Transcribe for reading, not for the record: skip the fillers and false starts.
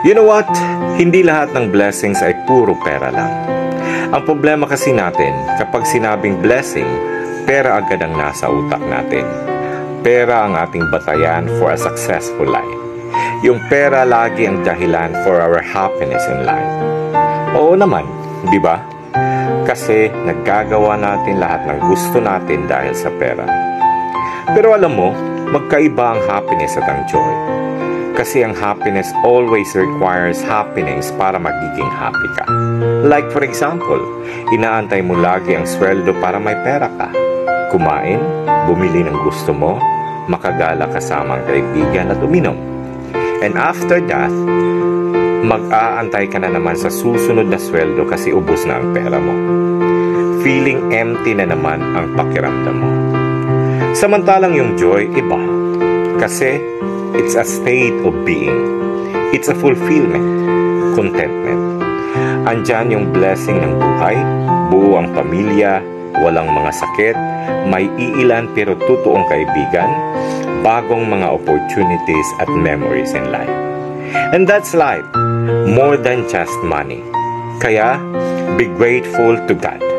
You know what? Hindi lahat ng blessings ay puro pera lang. Ang problema kasi natin, kapag sinabing blessing, pera agad ang nasa utak natin. Pera ang ating batayan for a successful life. Yung pera lagi ang dahilan for our happiness in life. Oo naman, di ba? Kasi naggagawa natin lahat ng gusto natin dahil sa pera. Pero alam mo, magkaiba ang happiness at ang joy. Kasi ang happiness always requires happiness para magiging happy ka. Like for example, inaantay mo lagi ang sweldo para may pera ka. Kumain, bumili ng gusto mo, makagala kasama ang kaibigan at uminom. And after that, mag-aantay ka na naman sa susunod na sweldo kasi ubos na ang pera mo. Feeling empty na naman ang pakiramdam mo. Samantalang yung joy, iba. Kasi it's a state of being. It's a fulfillment, contentment. Andyan yung blessing ng buhay, buo ang pamilya, walang mga sakit, may iilan pero totoong kaibigan, bagong mga opportunities at memories in life. And that's life, more than just money. Kaya, be grateful to God.